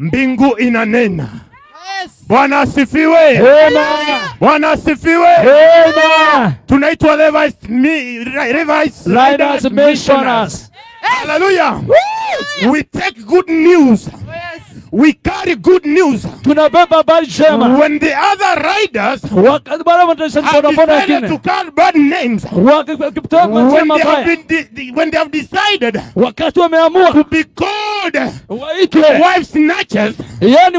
Mbingu inanena. Yes. Bwana asifiwe. Amen. Bwana asifiwe. Amen. Tunaitwa Levi's Riders Missioners. Hallelujah. We take good news. Yes. We carry good news. Tunabeba habari njema. When the other riders Wakati bado wanataka have bodaboda decided to wengine. call bad names, Wakitoa masema baya. when they have decided Wakati wameamua to be called waitwe. wife snatchers, Yaani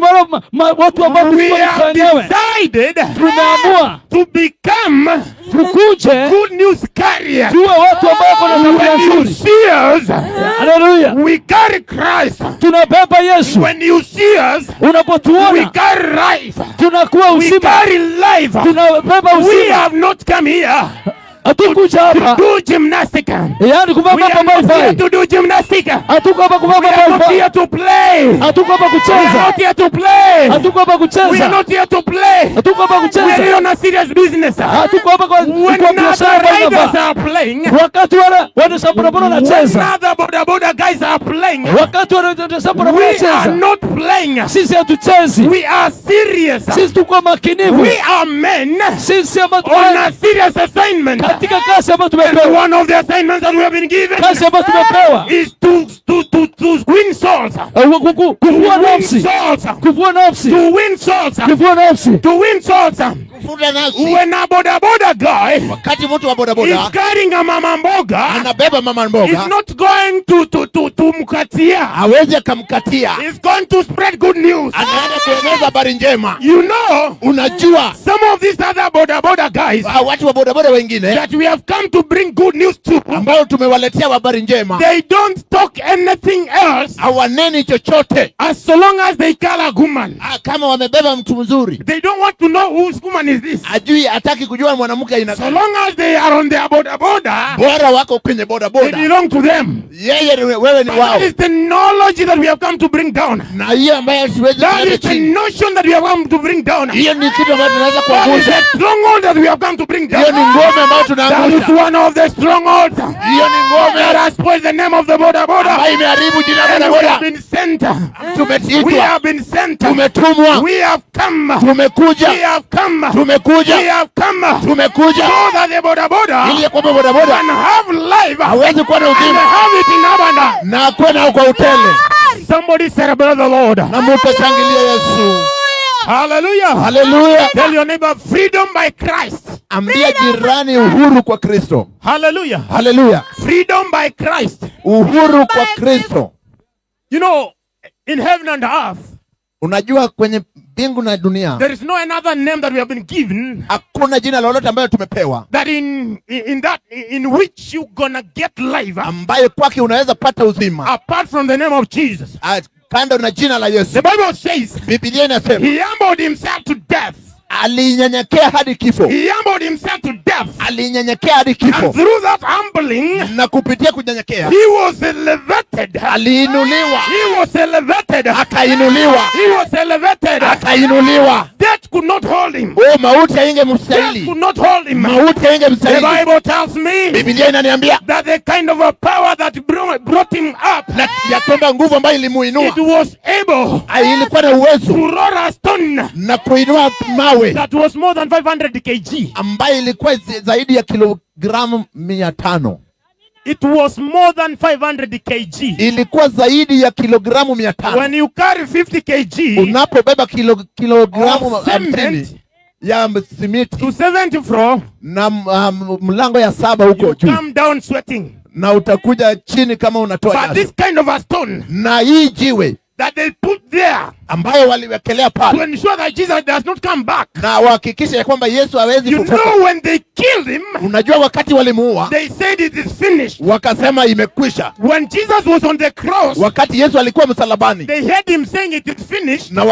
watu ambao we tulikuwa have wenyewe. decided Tumeamua to become tukuje good news carriers. tuwe watu ambao kuna tabia When you nzuri. see us, Haleluya. we carry Christ. Tunabeba Yesu. When you see us, we Unapotuona carry life. tunakuwa We uzima. carry life. Tunabeba We uzima. have not come here Hatukuja hapa. to do gymnastics. Yaani kubeba We are mambo not here haifai. to do gymnastics. Hatuko hapa kubeba We are mambo not haifai. here to play. Hatuko hapa We are kucheza. not here to play. Hatuko hapa We are kucheza. not here to play. Hatuko hapa We are kucheza. here on a serious business. Hatuko hapa kwa When biashara other riders bwana. are playing, Wakati wanaendesha bodaboda when wanacheza. other boda guys are playing, Wakati wanaendesha bodaboda we are wanacheza. not playing. Sisi hatuchezi. We are serious. Sisi tuko makinivu. We are men Sisi ambao on a serious assignment. katika kazi ambayo And tumepewa. one of the assignments that we have been given Kazi ambayo tumepewa. is to win souls. Kuvua Win nafsi. souls. Kuvua nafsi. To win souls. Kuvua nafsi. To win souls. Kufuta nafsi. When a boda guy Wakati mtu wa is bodaboda carrying a mama mboga, anabeba mama he's mboga, not going to mkatia. hawezi akamkatia. He's going to spread good news. Anaenda kueneza habari njema. You know, Unajua some of these other boda guys watu wa bodaboda wengine that we have come to bring good news to, ambao tumewaletea habari njema, they don't talk anything else hawaneni chochote. as so long as they call a woman. Kama wamebeba mtu mzuri, They don't want to know whose woman is this. ajui, hataki kujua mwanamke aina So gani. long as they are on their boda, Bora wako kwenye they bodaboda, belong to them. yeye wewe ni But wao. that is the knowledge that we have come to bring down. Na hiyo ambayo siwezi That kuleta is the chini, notion that we have come to bring down. hiyo ni kitu ambacho tunaweza That is kuangusha. the stronghold that we have come to bring down. Hiyo ni ngome ambayo That is tunaangusha. one of the strongholds Hiyo ni that ngome has spoiled the name of the boda. ambayo imeharibu jina la And we have bodaboda. been sent. We Tumeitwa, have been sent. tumetumwa, We have come. We tumekuja, have come. We tumekuja, have come. tumekuja So that the boda ili kwamba bodaboda can have life hawezi kuwa na and uzima have it in abundance. na kuwa nao kwa utele. Somebody celebrate the Lord. Na mutashangilia Yesu. Hallelujah. Haleluya. Tell your neighbor, freedom by Christ. Ambia jirani, uhuru kwa Kristo. Hallelujah. Haleluya. Freedom by Christ. Uhuru kwa Kristo. You know, in heaven and earth, Unajua kwenye mbingu na dunia there is no another name that we have been given hakuna jina lolote ambayo tumepewa that in which you gonna get life ambaye kwake unaweza pata uzima apart from the name of Jesus. kando na jina la Yesu. The Bible says Biblia inasema he humbled himself to death. alinyenyekea hadi kifo. He humbled himself to death. Alinyenyekea hadi And kifo. through that humbling, Na kupitia kunyenyekea he was elevated. aliinuliwa. He was elevated. Akainuliwa. He was elevated. Akainuliwa. Death could not hold him. Mauti Death haingemstahili. could not hold him. Mauti The haingemstahili. Bible tells me Biblia inaniambia that the kind of a power that brought him up, na ya kwamba nguvu ambayo ilimuinua it was able ilikuwa na uwezo to roll a stone na kuinua mawe that was more than 500 kg. ambayo ilikuwa zaidi ya kilogramu 500. It was more than 500 kg. Ilikuwa zaidi ya kilogramu 500. When you carry 50 kg Unapobeba kilogramu of 50 cement ya simiti to 70 floor, na mlango ya 7 huko you juu, come down sweating. na utakuja chini kama unatoa But jasho. this kind of a stone Na hii jiwe that they put there ambayo waliwekelea to pale ensure that Jesus does not come back. na wahakikisha ya kwamba Yesu hawezi You kufufuka. know, when they killed him, Unajua wakati walimuua they said it is finished. wakasema imekwisha. When Jesus was on the cross, Wakati Yesu alikuwa msalabani they heard him saying it is finished. na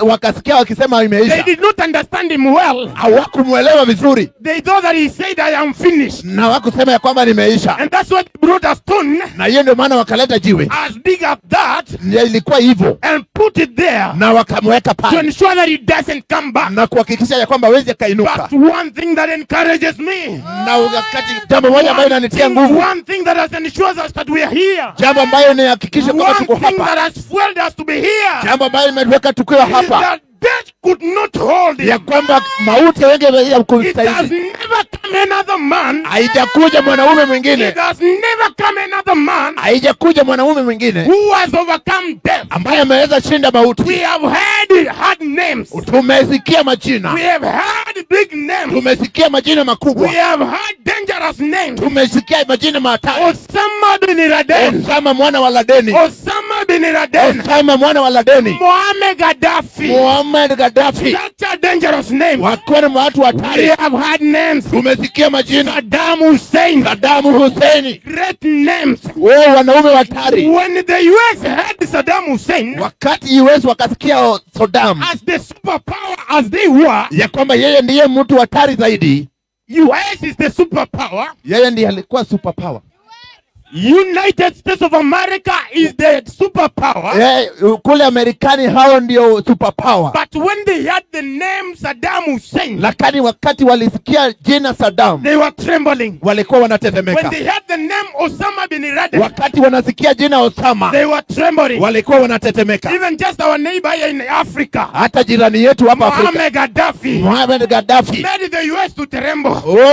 wakasikia wakisema They imeisha, did not understand him well. hawakumuelewa vizuri They thought that he said, I am finished. na wakusema ya kwamba nimeisha, And that's why they brought a stone na hiyo ndio maana wakaleta jiwe as big as that ya ilikuwa hivyo and put it there there na wakamweka to pale ensure that he doesn't come back. na kuhakikisha ya kwamba hawezi akainuka. But one thing that encourages me, Na wakati jambo moja ambayo inanitia nguvu, one thing that has ensured us that we are here, jambo ambayo inahakikisha kwamba one tuko thing that hapa, has fueled us to be here, jambo ambayo imetuweka tukiwa is hapa, that death could not hold ya him. kwamba mauti hawangeweza It has kumstahili. never come another man. Haijakuja mwanaume mwingine, It has never come another man haijakuja mwanaume mwingine who has overcome death. ambaye ameweza shinda We mauti. have heard hard names. Tumesikia majina, We have heard big names. tumesikia majina We makubwa, have heard dangerous names. tumesikia majina matatu. Osama bin Laden. Osama mwana wa Ladeni, Osama bin Laden. Osama mwana wa Ladeni, Muammar Gaddafi. Muammar Gaddafi, Such a dangerous name. wakiwa ni watu We hatari. have heard names. Tumesikia majina, Saddam Hussein. Saddam Hussein, Great names. wewe wanaume hatari. When the US had Saddam Hussein Wakati US wakasikia Saddam as the superpower as they were, ya kwamba yeye ndiye mtu hatari zaidi, US is the superpower. yeye ndiye alikuwa superpower. United States of America is the superpower. Kule Amerikani hao ndio superpower. But when they had the name Saddam Hussein, Lakini wakati walisikia jina Saddam they were trembling. walikuwa When wanatetemeka. they had the name Osama bin Laden, Wakati wanasikia jina Osama they were trembling. walikuwa wanatetemeka. Even just our neighbor here in Africa, Hata jirani yetu hapa Afrika, Muammar Gaddafi, Muammar Gaddafi, made the US to tremble.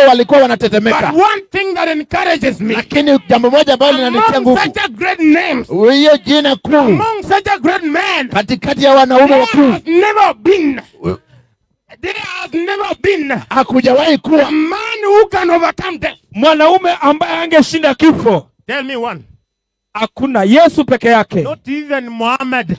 walikuwa But wanatetemeka. one thing that encourages me, Lakini jambo moja ambalo linanitia among nguvu, such a great names, hiyo jina kuu among such a great man, katikati ya wanaume there wakuu, has never been hakujawahi a kuwa man who can overcome death. Mwanaume ambaye angeshinda kifo. Tell me one. Hakuna, Yesu peke yake. Not even Muhammad.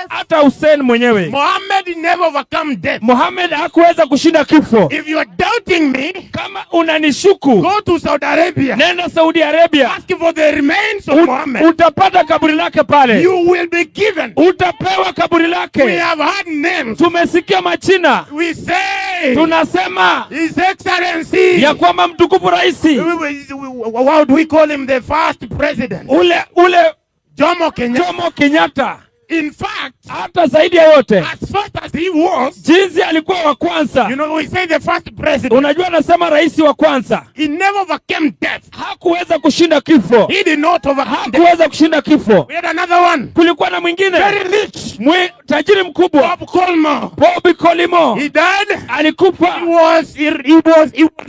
Hata Hussein mwenyewe. Muhammad never overcome death. Muhammad hakuweza kushinda kifo. If you are doubting me, Kama unanishuku, go to Saudi Arabia. nenda Saudi Arabia. Ask for the remains of Muhammad. Utapata kaburi lake pale. You will be given. Utapewa kaburi We lake. have had names. Tumesikia majina. We say, Tunasema His Excellency. ya kwamba mtukufu raisi, What do we call him? The first president. ule Jomo Kenyatta. Jomo Kenyatta. In fact, Hata zaidi ya yote, as fast as he was, jinsi alikuwa wa kwanza. you know, we say the first president. Unajua nasema rais wa kwanza. He never overcame death. Hakuweza kushinda kifo. He did not overcome death. Hakuweza kushinda kifo. We had another one. Kulikuwa na mwingine. Very rich. Tajiri mkubwa. Bob Colmore. Bobby Colimo. He died. Alikufa. He was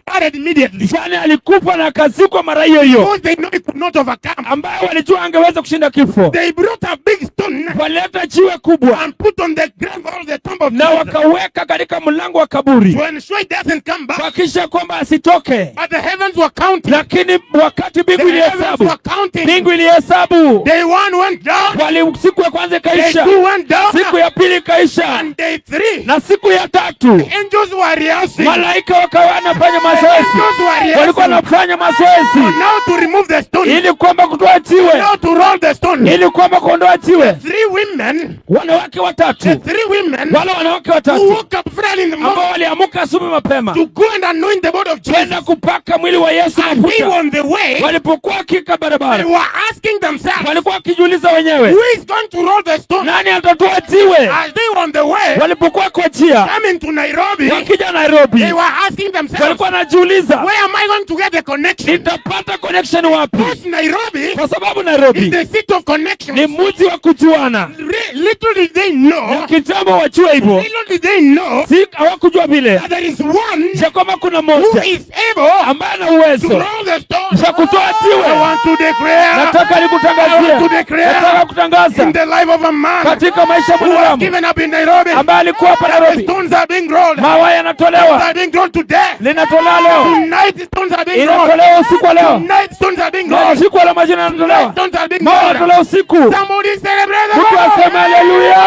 buried immediately. Yani alikufa na akazikwa mara hiyo hiyo. Because they know he could not overcome. Ambaye walijua angeweza kushinda kifo. They brought a big stone Waleta jiwe kubwa and put on the grave of the tomb of na Jesus wakaweka katika mlango wa kaburi. to ensure he doesn't come back. Kuhakikisha kwamba asitoke. But the heavens were counting. Lakini wakati The mbingu heavens ilihesabu. were counting. Mbingu ilihesabu. Day one went down. Siku ya kwanza Day ikaisha. two went down. Siku ya pili ikaisha. And day three, Na siku ya tatu angels were rehearsing. malaika wakawa wanafanya mazoezi. Angels were Walikuwa rehearsing. wanafanya mazoezi Now to remove the stone. ili kwamba kutoa jiwe, Now to roll the stone. ili kwamba kuondoa jiwe. Three women, Wanawake watatu, three women wale wanawake who watatu woke up early in the ambao morning waliamuka asubuhi mapema to go and anoint the body of kwenda Jesus. kupaka mwili wa Yesu And they were mafuta. on the way. Walipokuwa hakika They barabara, were asking themselves, walikuwa wakijiuliza wenyewe, who is going to roll the stone? nani atatoa jiwe? As they were on the way, Walipokuwa kwa njia coming to Nairobi, wakija Nairobi, they were asking themselves, walikuwa wanajiuliza, where am I going to get the connection? nitapata connection wapi? Because Nairobi Kwa sababu is Nairobi the seat of connection. ni mji wa kujuana. Little did they know, Na kitambo wajue hivyo, little did they know si hawakujua vile that there is one ya kwamba kuna who mmoja is able ambaye ana to uwezo roll the stone. cha kutoa I jiwe. want to declare Nataka I want to nikutangazia, declare nataka kutangaza in the life of a man katika maisha ya who was mwanadamu given up in Nairobi, ambaye alikuwa hapa that the Nairobi, stones are being rolled. mawe They yanatolewa, are being rolled today. linatolewa leo, Tonight the stones are being rolled. inatolewa usiku wa leo, Tonight stones are being na rolled. usiku wa majina yanatolewa, Stones are being mawe rolled. yanatolewa usiku. Somebody celebrate the Mtu Lord. aseme haleluya,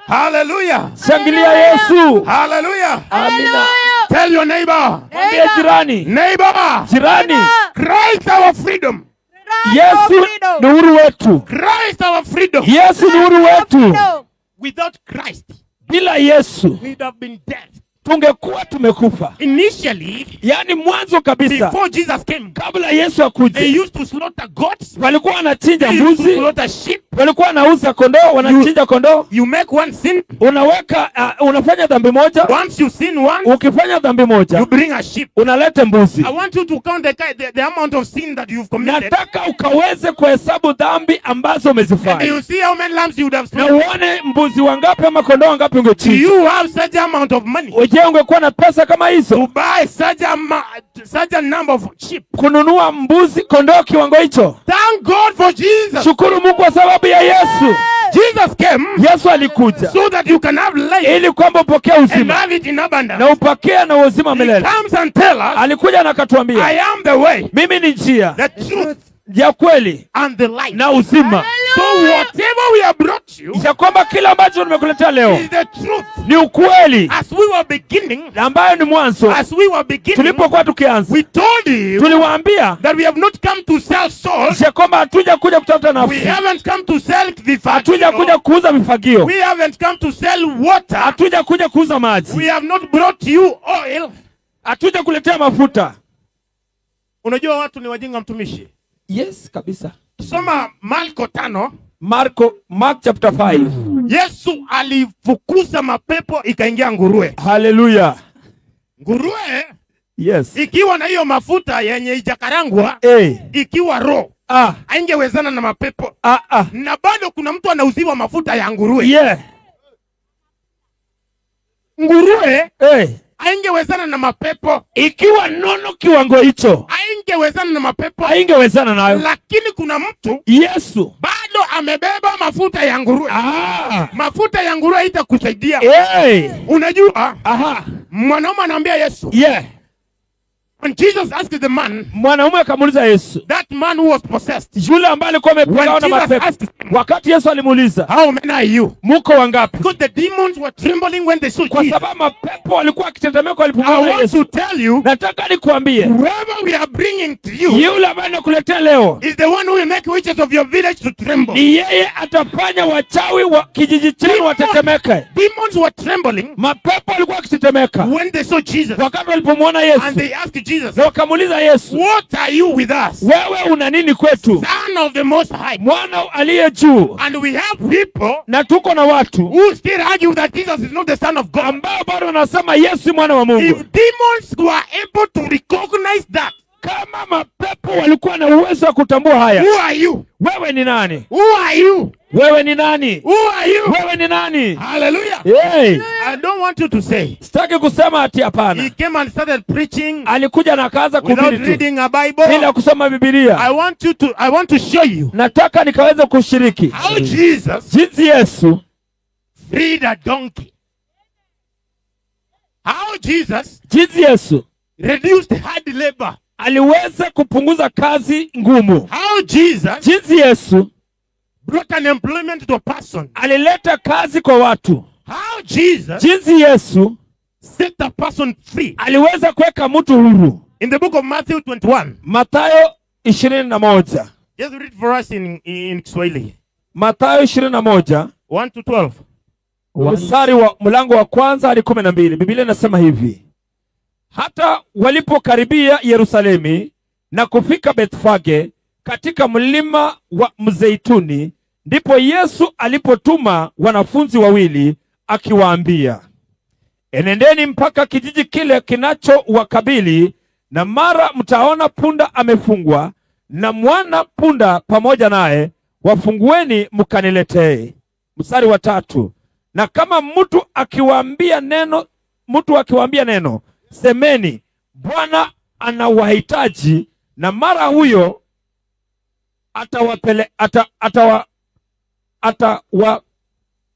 Hallelujah. shangilia Yesu. Hallelujah. Amina. Tell your neighbor, Mwambie jirani, neighbor, jirani, Christ our freedom. Yesu ni uhuru wetu. Christ our freedom. Yesu ni uhuru wetu. Without Christ, Bila Yesu we'd have been dead. tungekuwa tumekufa. Initially, Yani mwanzo kabisa, before Jesus came, kabla Yesu they akuje, used to slaughter goats. walikuwa wanachinja They used to mbuzi, slaughter sheep. walikuwa wanauza kondoo, wanachinja kondoo. You make one sin. Unaweka unafanya dhambi moja, Once you sin one, ukifanya dhambi moja you bring a sheep. unaleta mbuzi. I want you to count the amount of sin that you've committed. Nataka ukaweze kuhesabu dhambi ambazo And umezifanya, you see how many lambs you would have na slaughtered. uone mbuzi wangapi ama kondoo wangapi Do ungechinja. you have such amount of money Je, ungekuwa na pesa kama hizo to buy such a number of sheep? kununua mbuzi kondoo kiwango hicho? Thank God for Jesus. Shukuru Mungu kwa sababu ya Yesu. Jesus came Yesu alikuja so that you can have life ili kwamba upokee and uzima have it in abundance. na upokee na uzima He milele. comes and tells us, Alikuja na I akatuambia, am the way, mimi ni njia the truth, ya kweli and the life. na uzima. So whatever we have brought you Ya kwamba kila ambacho nimekuletea leo is the truth. ni ukweli, As we were beginning, ambayo ni mwanzo. as we were beginning, Tulipokuwa tukianza, we told you tuliwaambia that we have not come to sell souls. ya kwamba hatuja kuja kutafuta We nafsi, haven't come to sell the hatuja kuja kuuza vifagio, We haven't come to sell water. hatuja kuja kuuza maji, We have not brought you oil. hatuja kuletea mafuta. Unajua watu ni wajinga, mtumishi. Yes, kabisa. Soma Marko 5. Mark chapter 5. Yesu alifukuza mapepo ikaingia nguruwe. Hallelujah. Nguruwe Yes. ikiwa na hiyo mafuta yenye ijakarangwa, ikiwa roho, haingewezana na mapepo. Na bado kuna mtu anauziwa mafuta ya nguruwe. Yeah. Nguruwe haingewezana na mapepo. Ikiwa nono kiwango hicho, haingewezana na mapepo. Haingewezana nayo. Lakini kuna mtu Yesu bado amebeba mafuta ya nguruwe. Mafuta ya nguruwe itakusaidia. Unajua? Mwanaume anaambia Yesu. When Jesus asked the man, mwanaume akamuuliza Yesu, that man who was possessed, yule ambaye alikuwa amepegawa na mapepo, wakati Yesu alimuuliza, how many are you? Muko wangapi? Because the demons were trembling when they saw Jesus. Kwa sababu mapepo walikuwa wakitetemeka walipomwona Yesu. I want to tell you, nataka nikwambie, whoever we are bringing to you, yule ambaye nakuletea leo, is the one who will make witches of your village to tremble. Ni yeye atafanya wachawi wa kijiji chenu watetemeke. Demons were trembling. Mapepo walikuwa wakitetemeka when they saw Jesus. Wakati walipomwona Yesu. And they asked Jesus, na wakamuuliza Yesu, what are you with us? Wewe una nini kwetu? Son of the Most High. Mwana aliye juu. And we have people, na tuko na watu who still argue that Jesus is not the Son of God. Ambao bado wanasema Yesu mwana wa Mungu. If demons were able to recognize that, kama mapepo walikuwa na uwezo wa kutambua haya, who are you? Wewe ni nani? Who are you? Wewe ni nani? Who are you? Wewe ni nani? Hallelujah. I don't want you to say. Sitaki kusema ati hapana. He came and started preaching. Alikuja na akaanza kuhubiri without reading a Bible. Bila kusoma Biblia. I want to show you. Nataka nikaweze kushiriki. How Jesus. Jinsi Yesu freed a donkey. How Jesus. Jinsi Yesu reduced hard labor. Aliweza kupunguza kazi ngumu. How Jesus. Jinsi Yesu brought an employment to a person. Alileta kazi kwa watu. How Jesus. Jinsi Yesu set a person free. Aliweza kuweka mtu huru. In the book of Matthew 21. Mathayo 21. Just read for us in Kiswahili. Mathayo 21 1 to 12. Mstari wa mlango wa kwanza hadi 12. Biblia inasema hivi: hata walipokaribia Yerusalemu na kufika Bethfage katika mlima wa Mzeituni, ndipo Yesu alipotuma wanafunzi wawili akiwaambia, enendeni mpaka kijiji kile kinachowakabili, na mara mtaona punda amefungwa na mwana punda pamoja naye, wafungueni mkaniletee. Mstari wa 3, na kama mtu akiwaambia neno, semeni, Bwana anawahitaji, na mara huyo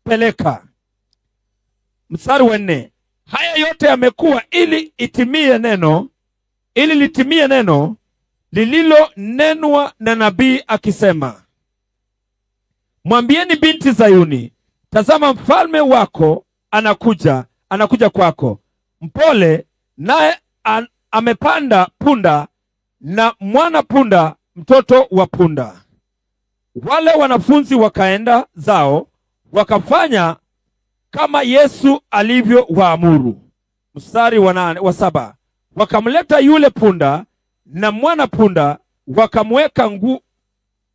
atawapeleka. Mstari wa 4, haya yote yamekuwa ili litimie neno lililonenwa na nabii akisema, mwambieni binti Zayuni, tazama mfalme wako anakuja kwako, mpole, naye amepanda punda na mwana punda, mtoto wa punda. Wale wanafunzi wakaenda zao, wakafanya kama Yesu alivyowaamuru. Mstari wa 7. Wakamleta yule punda na mwana punda,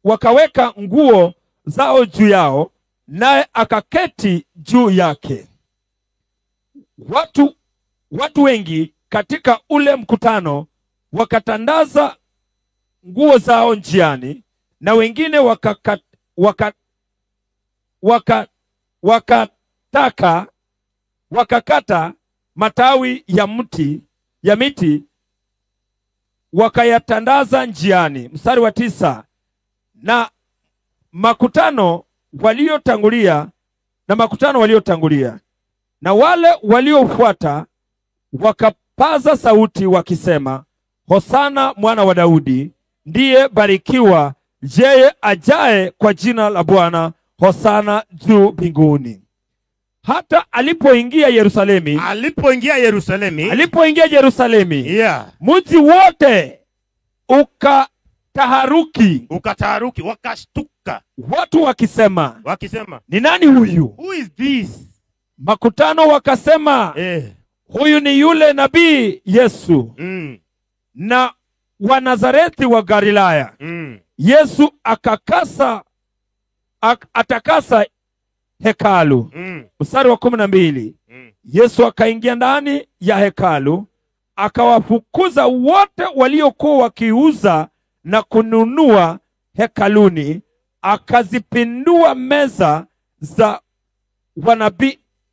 wakaweka nguo zao juu yao, naye akaketi juu yake. Watu wengi katika ule mkutano wakatandaza nguo zao njiani, na wengine wakakata matawi ya miti wakayatandaza njiani. Mstari wa 9. Na makutano waliotangulia na wale waliofuata wakapaza sauti wakisema, Hosana mwana wa Daudi, ndiye barikiwa yeye ajaye kwa jina la Bwana, Hosana juu mbinguni. Hata alipoingia Yerusalemi, Yeah. mji wote ukataharuki, wakashtuka, watu wakisema, wakisema, ni nani huyu? who is this? Makutano wakasema, huyu ni yule nabii Yesu na wa Nazareti wa Galilaya. Yesu atakasa hekalu. Mstari wa 12. Yesu akaingia ndani ya hekalu, akawafukuza wote waliokuwa wakiuza na kununua hekaluni, akazipindua meza za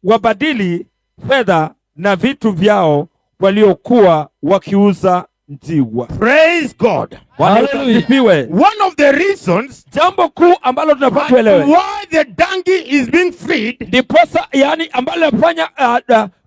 wabadili fedha na vitu vyao waliokuwa wakiuza njiwa. Praise God. Hallelujah. One of the reasons jambo kuu ambalo tunapaswa kuelewa why the donkey is being freed, ndiposa yani ambalo linafanya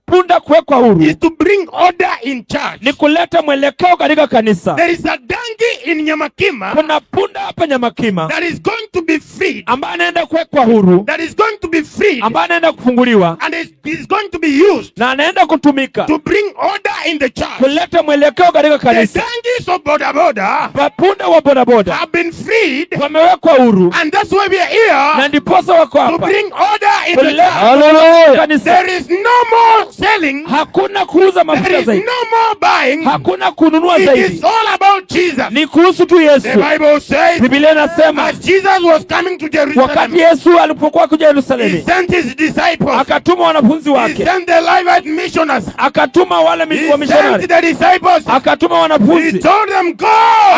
punda kuwekwa huru, is to bring order in church. ni kuleta mwelekeo katika kanisa. There is a donkey in Nyamakima, kuna punda hapa Nyamakima, that is going to be freed, ambaye anaenda kuwekwa huru, that is going to be freed, ambaye anaenda kufunguliwa, and is going to be used na anaenda kutumika to bring order in the church. kuleta mwelekeo katika The kanisa. donkeys of bodaboda Punda wa bodaboda have been freed, wamewekwa huru, and that's why we are here na ndiposa wako to hapa bring order in the kuleta church. kanisa. There is no more selling, Hakuna kuuza there mafuta is zaidi, no more buying. hakuna kununua It zaidi, is all about Jesus. ni kuhusu tu The Yesu. Bible says, Biblia inasema as Jesus was coming to Jerusalem, wakati Yesu alipokuwa kuja he Yerusalemu, sent his disciples, akatuma wanafunzi he wake, sent the Levite missionaries, akatuma wale he wa sent missionary, the disciples, akatuma he wanafunzi, told them, go,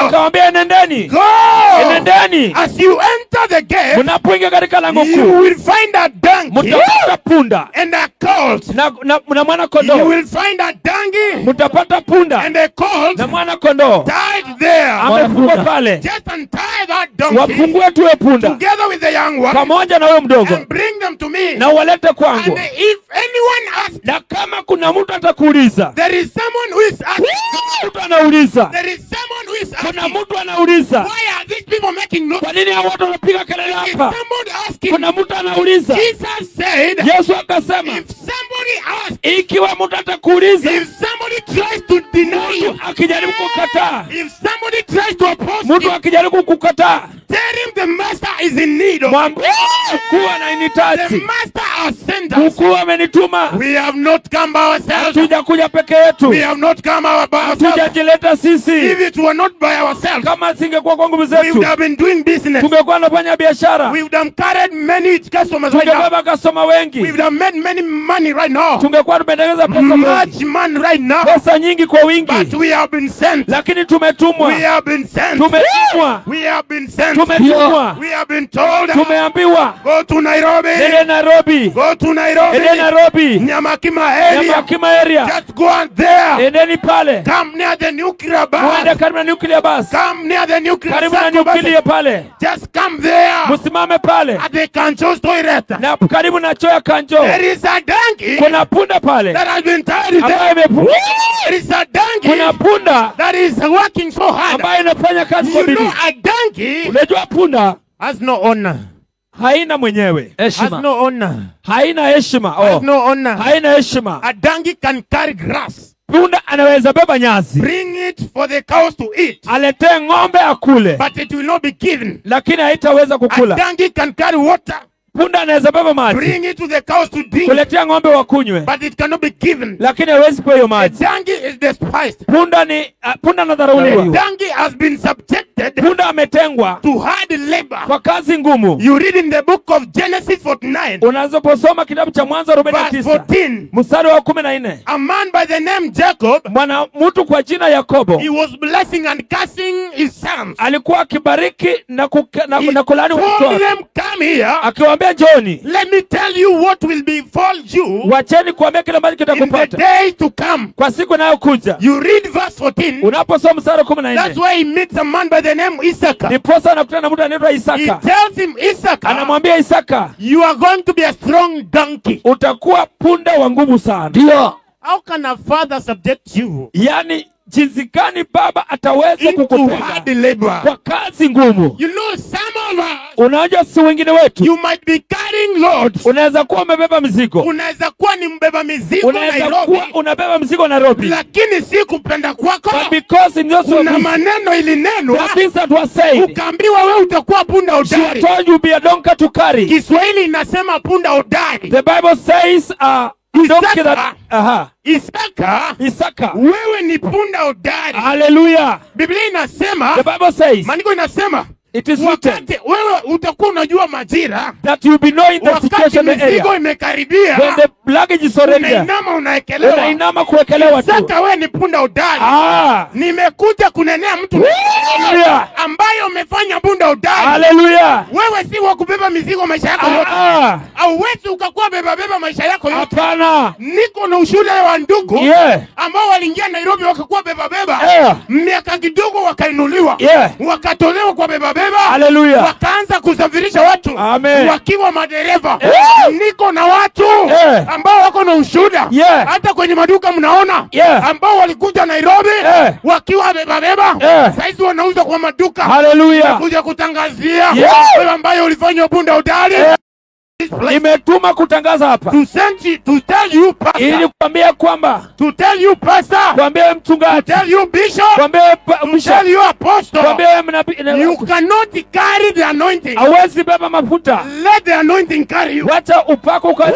akawaambia enendeni, go. enendeni. As you enter the gate, Mnapoingia katika lango you kuu, will find a donkey mtapata punda and a colt. na mwana You kondoo. will find a donkey Mtapata punda and a colt na mwana kondoo tied there. amefungwa pale. Just untie that donkey Wafungue tuwe punda together with the young one pamoja na huyo mdogo, and bring them to me. na uwalete And kwangu. if anyone asks, Na kama kuna mtu atakuuliza, there is someone who is asking, mtu anauliza, there is someone who is kuna asking, mtu anauliza, why are these people making noise? kwa nini hao watu wanapiga kelele Is hapa? someone asking? Kuna mtu anauliza. Jesus said, Yesu akasema, if somebody asks, ikiwa mtu atakuuliza, if somebody tries to deny you, mtu akijaribu kukataa, if somebody tries to oppose mtu you, akijaribu kukataa, tell him the master is in need of mwambie mkuu the ananihitaji, master has sent us. mkuu amenituma. We have not come by ourselves. Hatuja kuja peke yetu, We have not come by ourselves. hatujajileta If sisi. it were not by ourselves, Kama singekuwa kwa nguvu we zetu, would have been doing business. tungekuwa tunafanya biashara, We would have carried many customers right now. tungebeba customer We wengi, would have made many money right now. tungekuwa tumetengeneza pesa Much mingi, money right now. pesa nyingi kwa But wingi, we have been sent. lakini We tumetumwa, have been sent. tumetumwa, We have been sent. tumetumwa, We have been told, tumeambiwa go to Nairobi. nende Nairobi, Go to Nairobi. nende Nairobi, Nyamakima area. Nyamakima area, Just go out there. endeni pale, Come near the nuclear muende bus. karibu na nuclear bus, Come near the nuclear karibu na central nuclear bus. pale, Just come there. msimame pale At the Kancho's toilet. na karibu na choo ya Kanjo. There is a donkey Kuna punda pale that has been tied there. ambayo imefungwa. There is a donkey Kuna punda that is working so hard. ambayo inafanya kazi kwa You know, bidii. a donkey Unajua punda has no owner. haina mwenyewe, Has no owner. haina heshima. Has no owner. Haina heshima. A donkey can carry grass. Punda anaweza beba nyasi, Bring it for the cows to eat. aletee ng'ombe akule, But it will not be given. lakini haitaweza A kukula. donkey can carry water. Punda anaweza beba maji, bring it to the cows to drink, kuletea ng'ombe wakunywe, but it cannot be given. lakini hawezi kwa hiyo A maji. donkey is despised. Punda anadharauliwa. Donkey has been subjected Punda ametengwa to hard labor. kwa kazi ngumu. You read in the book of Genesis 49, Unazoposoma kitabu cha Mwanzo verse 49 14, mstari wa 14, a man by the name Jacob, mtu kwa jina Yakobo he was blessing and cursing his sons. alikuwa akibariki na He kulaani told watoto, them, come here, akiwaambia njoni, let me tell you what will befall you wacheni kuambia kile ambacho in the kitakupata days to come. kwa siku inayokuja. You read verse 14, Unaposoma mstari wa that's 14, why he meets a man by the name Issachar. ndiposa anakutana na mtu anaitwa He Isaka. tells him, Issachar, Anamwambia Isaka, you are going to be a strong donkey. utakuwa punda wa nguvu sana. Ndio. How can a father subject you Yani jinsi gani baba ataweza into kukutenga hard labor? kwa kazi ngumu? You know, some of us, Unajua si wengine wetu, you might be carrying loads. unaweza kuwa umebeba mzigo, Unaweza kuwa ni mbeba mizigo unaweza Nairobi, kuwa unabeba mzigo Nairobi, lakini si kupenda kwako. but because in your Kuna service, maneno ilinenwa, the things that were said, ukaambiwa wewe utakuwa punda she hodari. told you be a donkey to carry. Kiswahili inasema punda hodari. The Bible says, donkey that, Isaka, wewe ni punda hodari. hallelujah. Biblia inasema, The Bible says, maandiko inasema, it is written wakati wewe utakuwa unajua majira, that you be knowing the wakati situation in the mizigo area. imekaribia, When the luggage is already there, unainama unaekelewa. unainama kuwekelewa tu. Sasa wewe ni punda hodari. Nimekuja kunenea mtu Hallelujah. ambaye umefanya punda hodari. Hallelujah. Wewe si wa kubeba mizigo maisha yako yote. Hauwezi ukakuwa beba maisha yako yote. Hapana. Niko na ushuhuda wa ndugu ambao waliingia Nairobi wakakuwa beba. Miaka kidogo wakainuliwa. Wakatolewa kwa beba. Hallelujah. Wakaanza kusafirisha watu. Amen. Wakiwa madereva. Niko na watu ambao wako na ushuhuda. Hata kwenye maduka mnaona ambao walikuja Nairobi wakiwa beba. Saizi wanauza kwa maduka. Hallelujah. Kuja kutangazia wewe ambaye ulifanya punda hodari. Imetuma kutangaza hapa. To tell you pastor. Ili kuambia kwamba. To tell you pastor. Kuambia mchungaji. To tell you bishop. Kuambia to tell you apostle. Kuambia mnabii. You cannot carry the anointing. Hawezi beba mafuta. Let the anointing carry you. Wacha upako kwa.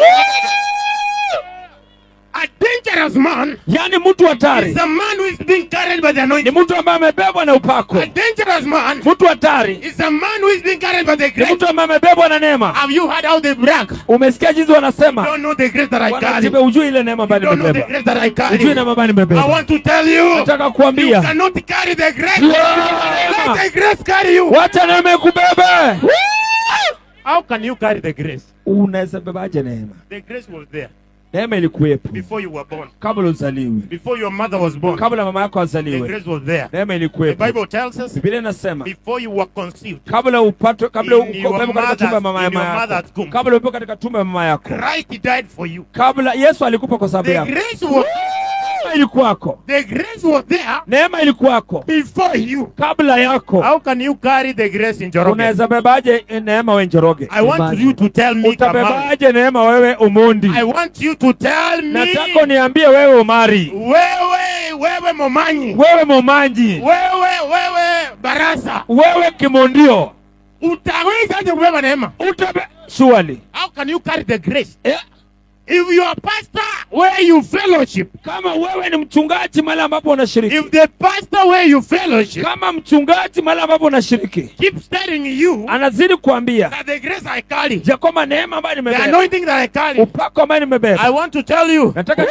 A dangerous man, yani mtu hatari, is a man who is being carried by the anointing. Ni mtu ambaye amebebwa na upako. A dangerous man, mtu hatari, is a man who is being carried by the grace. Ni mtu ambaye amebebwa na neema. Have you heard how they brag? Umesikia jinsi wanasema? You don't know the grace that I carry. Ujui ile neema ambayo nimebeba. You don't know the grace that I carry. Ujui neema ambayo nimebeba. I want to tell you. Nataka kuambia. You cannot carry the grace. Let the grace carry you. Wacha neema ikubebe. How can you carry the grace? Unaweza bebaje neema? The grace was there. Neema ilikuwepo. Before you were born. Kabla uzaliwe. Before your mother was born. Kabla mama yako azaliwe. The grace was there. Neema ilikuwepo. The Bible tells us. Biblia inasema. Before you were conceived. Kabla upatwe, kabla uko katika tumbo ya mama yako. Kabla upo katika tumbo ya mama yako. Christ died for you. Kabla Yesu alikufa kwa sababu yako. The grace was ilikuwako. The grace was there. Neema ilikuwako. Before you. Kabla yako. How can you carry the grace in Njoroge? Unaweza bebaje neema wewe Njoroge? I want you to tell me. Utabebaje neema wewe Umundi? I want you to tell me. Nataka niambie wewe Umari. Wewe Momanyi. Wewe Momanji. Wewe Barasa. Wewe Kimondio. Utawezaje kubeba neema? Surely. How can you carry the grace? If you are pastor where you fellowship, kama wewe ni mchungaji mahali ambapo unashiriki, if the pastor where you fellowship, kama mchungaji mahali ambapo unashiriki, keeps telling you, anazidi kuambia that the grace I carry, Jacob neema ambayo nimebeba, the anointing that I carry, upako ambao nimebeba, I want to tell you, nataka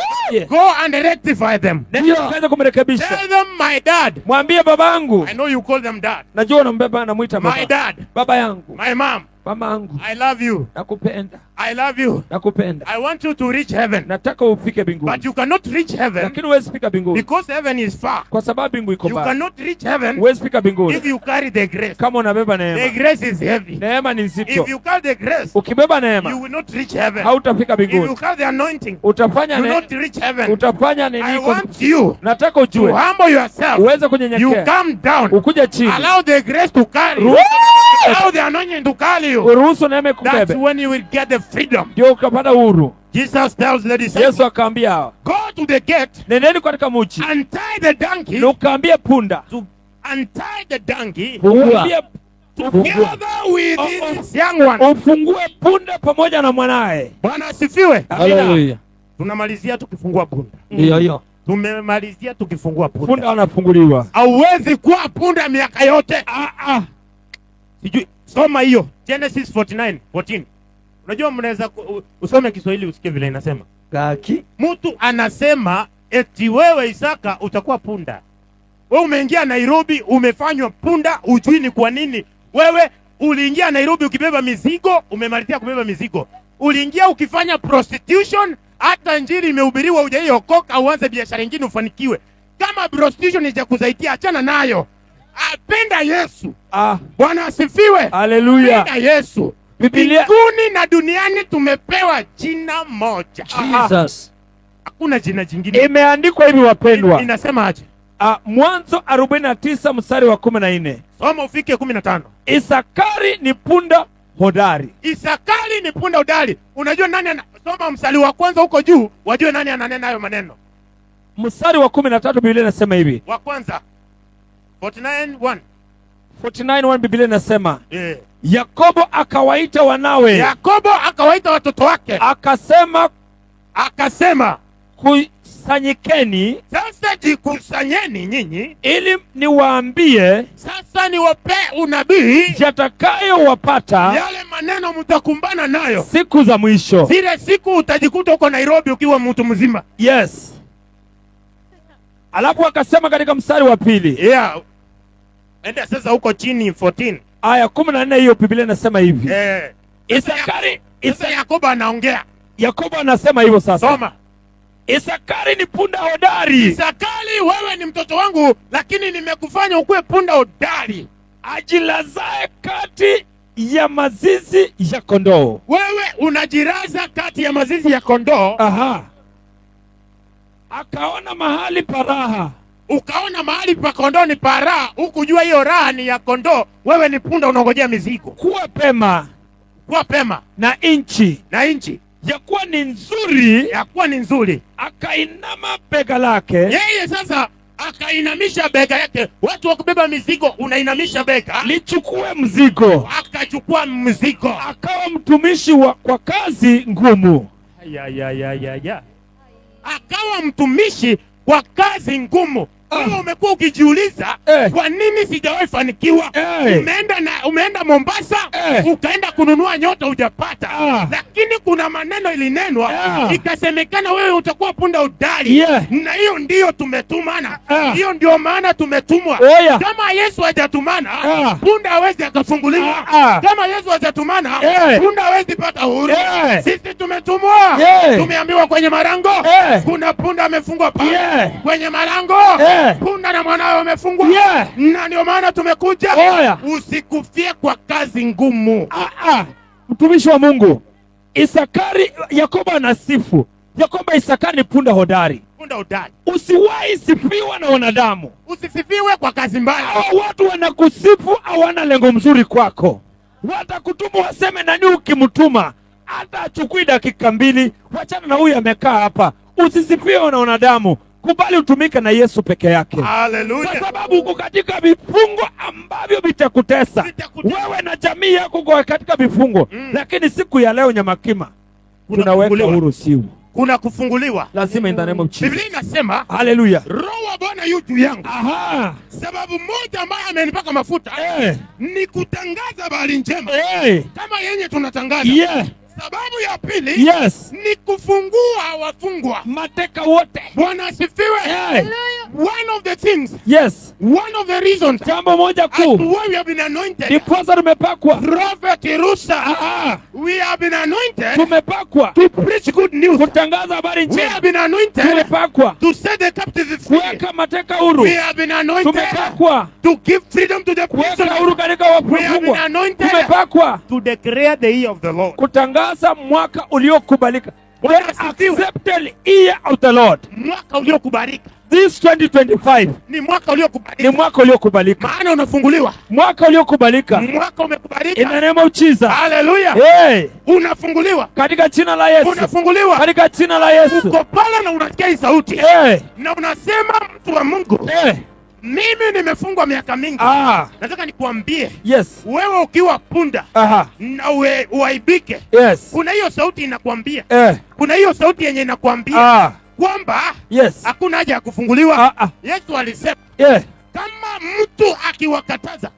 go and rectify them. Ndio kumrekebisha. Tell them, my dad. Mwambie babangu. I know you call them dad. Najua unambeba na muita baba. My dad. Baba yangu. My mom. Mama yangu. I love you. Nakupenda. I love you. Nakupenda. I want you to reach heaven. Nataka ufike mbinguni. But you cannot reach heaven. Lakini huwezi fika mbinguni. Because heaven is far. Kwa sababu mbingu iko mbali. You cannot reach heaven. Huwezi fika mbinguni. If you carry the grace. Kama unabeba neema. The grace is heavy. Neema ni nzito. If you carry the grace. Ukibeba neema. You will not reach heaven. Hautafika mbinguni. If you carry the anointing. Utafanya you will not reach heaven. Utafanya nini? I want you. Nataka ujue. To humble yourself. Uweze kunyenyekea. You come down. Ukuje chini. Allow the grace to carry you. Allow the anointing to carry you. Uruhusu neema kubebe. That's when you will get the freedom. Ndio ukapata uhuru. Jesus tells the disciples. Yesu akaambia, go to the gate. Nendeni katika mji. Untie the donkey. Na ukaambie punda. To untie the donkey. together with this young one. Ufungue punda pamoja na mwanae. Bwana asifiwe. Haleluya. Tunamalizia tukifungua punda. Ndio. Tumemalizia tukifungua punda. Punda anafunguliwa. Hauwezi kuwa punda miaka yote. Sijui soma hiyo Genesis 49:14. Unajua mnaweza usome Kiswahili usikie vile inasema. Gaki. Mtu anasema eti wewe Isaka utakuwa punda. Wewe umeingia Nairobi umefanywa punda, ujui ni kwa nini. Wewe uliingia Nairobi ukibeba mizigo, umemalizia kubeba mizigo. Uliingia ukifanya prostitution, hata injili imehubiriwa hujaiokoka, uanze biashara nyingine ufanikiwe. Kama prostitution ijakuzaitia achana nayo. Apenda Yesu. Bwana asifiwe. Haleluya. Apenda Yesu. Biblia mbinguni na duniani tumepewa jina moja. Jesus. Hakuna jina jingine. Imeandikwa hivi wapendwa. Inasema aje? Mwanzo 49 mstari wa 14. Soma ufike 15. Isakari ni punda hodari. Isakari ni punda hodari. Unajua nani soma mstari wa kwanza huko juu, wajue nani ananena hayo maneno. Mstari wa 13 Biblia inasema hivi. Wa kwanza 49:1. 49:1 Biblia inasema Yakobo akawaita wanawe. Yakobo akawaita watoto wake. Akasema kusanyikeni. Sasa jikusanyeni nyinyi ili niwaambie. Sasa niwape unabii yatakayowapata, yale maneno mtakumbana nayo siku za mwisho. Zile siku utajikuta uko Nairobi ukiwa mtu mzima. Yes. Alafu akasema katika mstari wa pili. Enda sasa huko chini 14. Aya 14 hiyo Biblia inasema hivi. Isakari, Yakobo anaongea. Yakobo anasema hivyo sasa. Soma. Isakari ni punda hodari. Isakari, wewe ni mtoto wangu, lakini nimekufanya ukuwe punda hodari. Ajilazae kati ya mazizi ya kondoo. Wewe unajiraza kati ya mazizi ya kondoo. Akaona mahali paraha. Ukaona mahali pa kondoo ni paraha, hukujua hiyo raha ni ya kondoo. Wewe ni punda unangojea mizigo. Kuwa pema na inchi ya kuwa ni nzuri. Akainama bega lake. Yeye sasa akainamisha bega yake. Watu wa kubeba mizigo unainamisha bega. Lichukue mzigo. Akachukua mzigo. Akawa mtumishi kwa kazi ngumu. Akawa mtumishi kwa kazi ngumu. Wewe umekuwa ukijiuliza kwa nini sijawahi fanikiwa? Umeenda Mombasa, ukaenda kununua nyota hujapata. Lakini kuna maneno ilinenwa, ikasemekana wewe utakuwa punda hodari. Na hiyo ndio tumetumana. Hiyo ndio maana tumetumwa. Kama Yesu hajatumana, punda hawezi akafunguliwa. Kama Yesu hajatumana, punda hawezi pata uhuru. Sisi tumetumwa. Tumeambiwa kwenye marango kuna punda amefungwa pale. Kwenye marango punda na mwanawe wamefungwa. Na ndio maana tumekuja. Usikufie kwa kazi ngumu. Mtumishi wa Mungu, Isakari, Yakobo anasifu ya kwamba Isakari ni punda hodari. Punda hodari. Usiwahi sifiwa na wanadamu. Usisifiwe kwa kazi mbaya. Watu wanakusifu hawana lengo mzuri kwako. Watakutuma waseme nani ukimtuma hata achukui dakika 2. Wachana na huyu amekaa hapa. Usisifiwe na wanadamu. Kubali utumike na Yesu peke yake. Haleluya. Kwa sababu uko katika vifungo ambavyo vitakutesa. Wewe na jamii yako uko katika vifungo. Lakini siku ya leo Nyamakima tunaweka huru siu. Kuna kufunguliwa. Lazima in the name of Jesus. Biblia inasema, haleluya, Roho wa Bwana yu juu yangu. Sababu moja ambayo amenipaka mafuta ni kutangaza habari njema. Kama yenye tunatangaza. Sababu ya pili ni kufungua wafungwa, mateka wote. Bwana asifiwe. One of the things, one of the reasons, jambo moja kuu, we have been anointed. Ndiposa tumepakwa. Prophet Rusa, we have been anointed. Tumepakwa to preach good news, kutangaza habari njema. We have been anointed. Tumepakwa to set the captives free, kuweka mateka huru. We have been anointed. Tumepakwa to give freedom to the prisoners. Kuweka huru katika wafungwa. We have been anointed. Tumepakwa to declare the year of the Lord, kutangaza mwaka uliokubalika. The accepted year of the Lord. Mwaka uliokubalika. This 2025 ni mwaka uliokubalika. Ni mwaka uliokubalika. Maana unafunguliwa. Mwaka uliokubalika. Mwaka umekubalika. In the name of Jesus. Hallelujah. Unafunguliwa. Katika jina la Yesu. Unafunguliwa. Katika jina la Yesu. Uko pale na unasikia hii sauti. Na unasema, mtu wa Mungu. Mimi nimefungwa miaka mingi. Nataka nikuambie. Yes. Wewe ukiwa punda. Na uaibike. Yes. Kuna hiyo sauti inakuambia. Kuna hiyo sauti yenye inakuambia. Kwamba. Yes. Hakuna haja ya kufunguliwa. Yesu alisema. Kama mtu akiwakataza.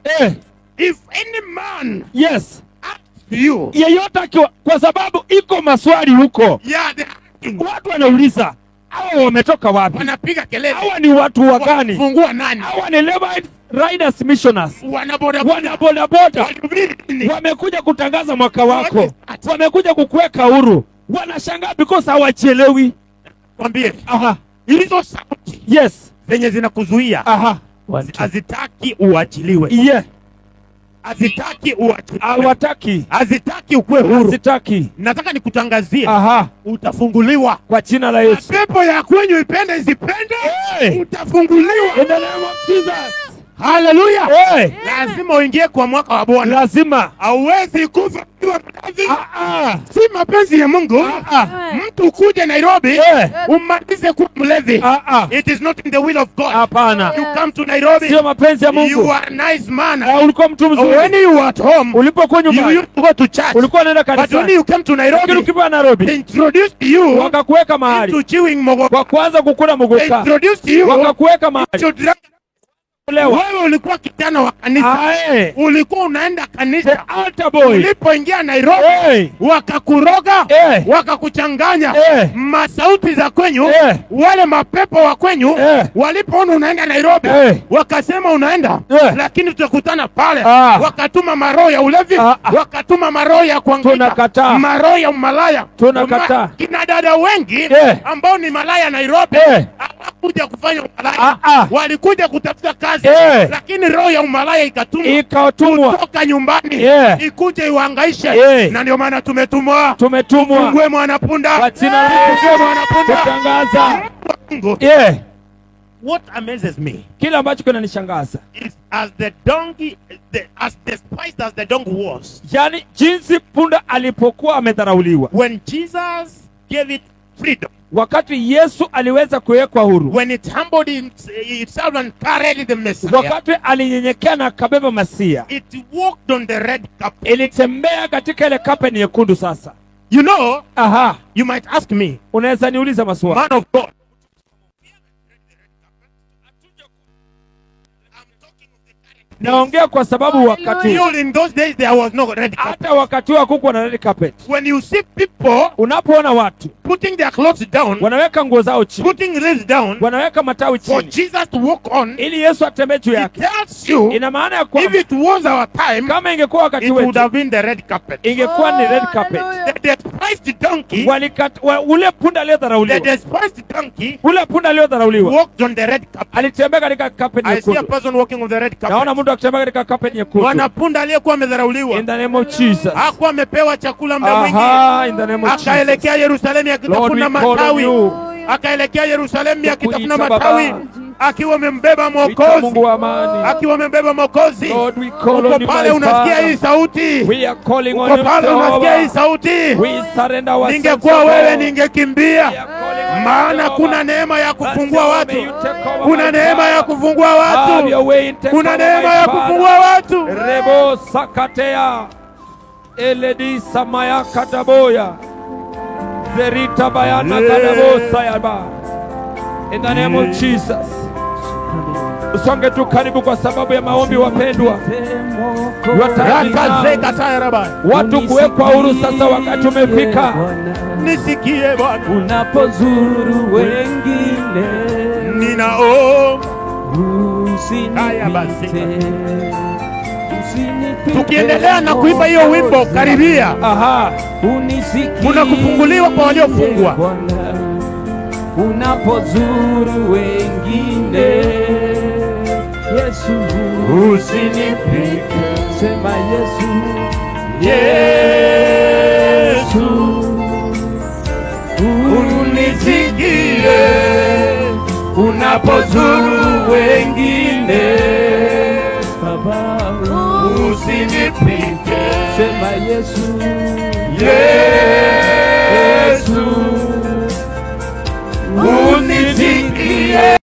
If any man. Yes. You. Yeyote akiwa, kwa sababu iko maswali huko. Watu wanauliza, hawa wametoka wapi? Wanapiga kelele. Hawa ni watu wa gani? Fungua nani? Hawa ni Levite Riders Missioners. Wanaboda. Wamekuja kutangaza mwaka wako. Wamekuja kukuweka huru. Wanashangaa because hawachelewi. Kwambie. Hizo sauti. Yes. Zenye zinakuzuia. Hazitaki uachiliwe. Hazitaki uachiliwe. Hawataki. Hazitaki ukue huru. Hazitaki. Nataka nikutangazie. Utafunguliwa. Kwa jina la Yesu. Pepo ya kwenyu ipende isipende. Utafunguliwa. In the name of Jesus. Hallelujah. Lazima uingie kwa mwaka wa Bwana. Lazima. Hauwezi kufa ukiwa mlevi. Si mapenzi ya Mungu. Mtu kuja Nairobi umalize kuwa mlevi. It is not in the will of God. Hapana. You come to Nairobi. Sio mapenzi ya Mungu. You are a nice man. Ulikuwa mtu mzuri. When you were at home. Ulipokuwa nyumbani. You used to go to church. Ulikuwa unaenda kanisa. But when you came to Nairobi. Ukiwa Nairobi. They introduced you. Wakakuweka mahali. To chewing mogoka. Kwa kwanza kukula mogoka. They introduced you. Wakakuweka mahali. Wewe ulikuwa kijana wa kanisa. Ulikuwa unaenda kanisa. Altar boy. Ulipoingia Nairobi. Wakakuroga. Wakakuchanganya. Masauti za kwenyu. Wale mapepo wa kwenyu. Walipoona unaenda Nairobi. Wakasema unaenda. Lakini tutakutana pale. Wakatuma maroho ya ulevi. Wakatuma maroho ya kuangaika. Tunakataa. Maroho ya umalaya. Tunakataa. Kina dada wengi ambao ni malaya Nairobi. Hawakuja kufanya umalaya. Walikuja kutafuta kazi. Lakini roho ya umalaya ikatumwa kutoka nyumbani ikuje iwahangaishe. Na ndio maana tumetumwa fungue mwanapunda kwa jina la Yesu. Mwanapunda kutangaza. What amazes me, kila ambacho kinanishangaza, is as the donkey, as despised as the donkey was, yani jinsi punda alipokuwa amedharauliwa, when Jesus gave it freedom, wakati Yesu aliweza kuwekwa huru, when it humbled itself and carried the Messiah, wakati alinyenyekea na kabeba Masia, it walked on the red carpet, ilitembea katika ile carpet nyekundu. Sasa you know, you might ask me, unaweza niuliza maswali, man of God, naongea kwa sababu wakati in those days there was no red carpet. Hata wakati wa kukuwa na red carpet. When you see people, unapoona watu putting their clothes down, wanaweka nguo zao chini, putting leaves down, wanaweka matawi chini, for Jesus to walk on, ili Yesu atembee juu yake, it tells you, ina maana ya if it was our time, kama ingekuwa wakati wetu, it would have been the red carpet. Ingekuwa ni red carpet. The despised donkey, ule punda aliyedharauliwa, the despised donkey, ule punda aliyedharauliwa, walked on the red carpet. Alitembea katika carpet nyekundu. I see a person walking on the red carpet. Naona mtu akitembea katika carpet nyekundu. Mwana punda aliyekuwa amedharauliwa, in the name of Jesus, hakuwa amepewa chakula muda mwingi, in the name of Jesus, akaelekea Yerusalemu akitafuna matawi, akaelekea Yerusalemu akitafuna matawi, akiwa amembeba Mwokozi, akiwa amembeba Mwokozi. Uko pale unasikia hii sauti, uko pale unasikia hii sauti, ningekuwa wewe ningekimbia, maana kuna neema ya kufungua watu, kuna neema ya kufungua watu, kuna neema ya kufungua watu. Rebo sakatea eledi samaya kataboya zerita bayana kadabosa yaba. In the name of Jesus. Usonge tu karibu kwa sababu ya maombi, wapendwa. Watu kuwekwa huru sasa, wakati umefika. Nisikie Bwana unapozuru wengine, ninaomba tukiendelea na kuimba hiyo wimbo karibia, kuna kufunguliwa kwa waliofungwa. Unapozuru wengine, Yesu usinipike, sema Yesu, Yesu unisikie, unapozuru wengine, Baba usinipike, sema Yesu, Yesu